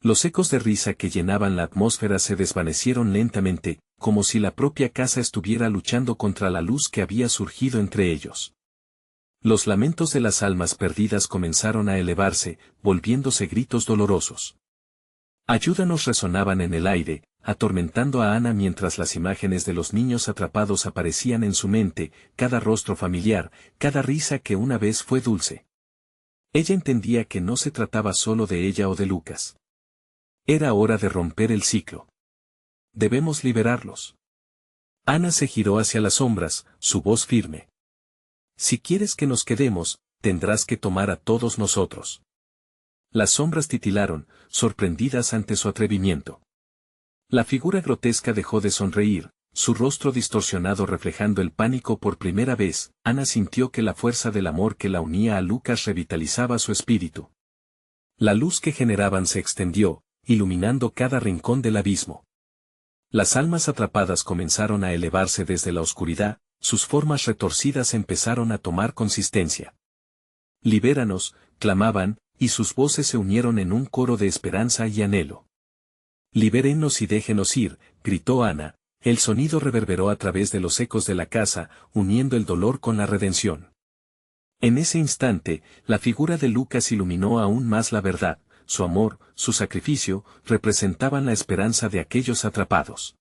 Los ecos de risa que llenaban la atmósfera se desvanecieron lentamente, como si la propia casa estuviera luchando contra la luz que había surgido entre ellos. Los lamentos de las almas perdidas comenzaron a elevarse, volviéndose gritos dolorosos. «Ayúdanos» resonaban en el aire, atormentando a Ana mientras las imágenes de los niños atrapados aparecían en su mente, cada rostro familiar, cada risa que una vez fue dulce. Ella entendía que no se trataba solo de ella o de Lucas. Era hora de romper el ciclo. Debemos liberarlos. Ana se giró hacia las sombras, su voz firme. Si quieres que nos quedemos, tendrás que tomar a todos nosotros. Las sombras titilaron, sorprendidas ante su atrevimiento. La figura grotesca dejó de sonreír, su rostro distorsionado reflejando el pánico por primera vez. Ana sintió que la fuerza del amor que la unía a Lucas revitalizaba su espíritu. La luz que generaban se extendió, iluminando cada rincón del abismo. Las almas atrapadas comenzaron a elevarse desde la oscuridad, sus formas retorcidas empezaron a tomar consistencia. Libéranos, clamaban, y sus voces se unieron en un coro de esperanza y anhelo. Libérennos y déjenos ir, gritó Ana, el sonido reverberó a través de los ecos de la casa, uniendo el dolor con la redención. En ese instante, la figura de Lucas iluminó aún más la verdad, su amor, su sacrificio, representaban la esperanza de aquellos atrapados.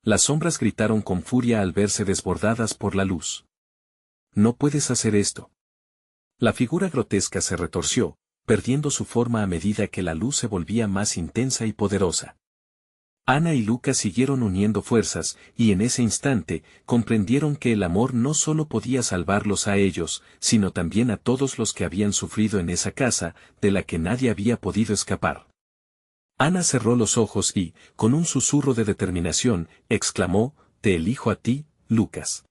Las sombras gritaron con furia al verse desbordadas por la luz. No puedes hacer esto. La figura grotesca se retorció, perdiendo su forma a medida que la luz se volvía más intensa y poderosa. Ana y Lucas siguieron uniendo fuerzas, y en ese instante, comprendieron que el amor no solo podía salvarlos a ellos, sino también a todos los que habían sufrido en esa casa, de la que nadie había podido escapar. Ana cerró los ojos y, con un susurro de determinación, exclamó, «Te elijo a ti, Lucas.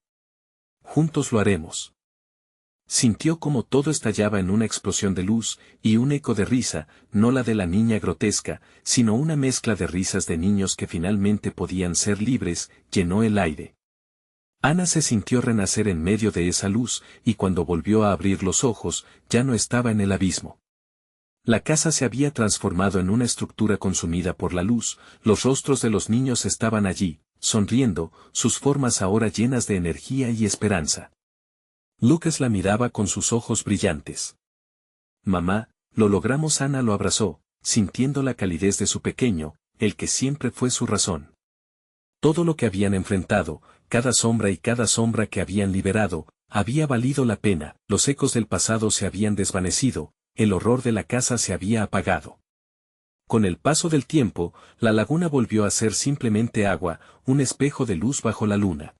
Juntos lo haremos». Sintió como todo estallaba en una explosión de luz, y un eco de risa, no la de la niña grotesca, sino una mezcla de risas de niños que finalmente podían ser libres, llenó el aire. Ana se sintió renacer en medio de esa luz, y cuando volvió a abrir los ojos, ya no estaba en el abismo. La casa se había transformado en una estructura consumida por la luz, los rostros de los niños estaban allí, sonriendo, sus formas ahora llenas de energía y esperanza. Lucas la miraba con sus ojos brillantes. «Mamá, lo logramos». Ana lo abrazó, sintiendo la calidez de su pequeño, el que siempre fue su razón. Todo lo que habían enfrentado, cada sombra y cada sombra que habían liberado, había valido la pena, los ecos del pasado se habían desvanecido, el horror de la casa se había apagado. Con el paso del tiempo, la laguna volvió a ser simplemente agua, un espejo de luz bajo la luna.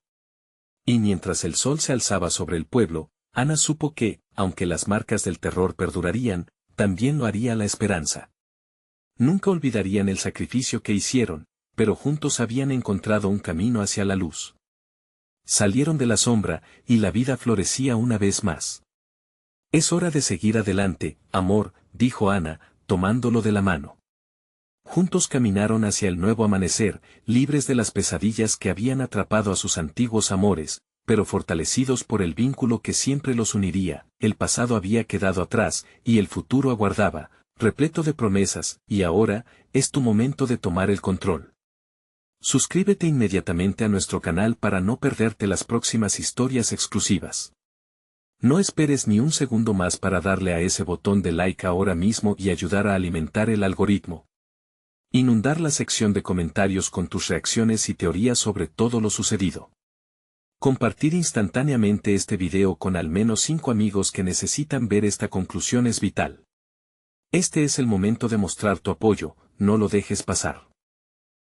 Y mientras el sol se alzaba sobre el pueblo, Ana supo que, aunque las marcas del terror perdurarían, también lo haría la esperanza. Nunca olvidarían el sacrificio que hicieron, pero juntos habían encontrado un camino hacia la luz. Salieron de la sombra, y la vida florecía una vez más. «Es hora de seguir adelante, amor», dijo Ana, tomándolo de la mano. Juntos caminaron hacia el nuevo amanecer, libres de las pesadillas que habían atrapado a sus antiguos amores, pero fortalecidos por el vínculo que siempre los uniría. El pasado había quedado atrás, y el futuro aguardaba, repleto de promesas, y ahora, es tu momento de tomar el control. Suscríbete inmediatamente a nuestro canal para no perderte las próximas historias exclusivas. No esperes ni un segundo más para darle a ese botón de like ahora mismo y ayudar a alimentar el algoritmo. Inundar la sección de comentarios con tus reacciones y teorías sobre todo lo sucedido. Compartir instantáneamente este video con al menos 5 amigos que necesitan ver esta conclusión es vital. Este es el momento de mostrar tu apoyo, no lo dejes pasar.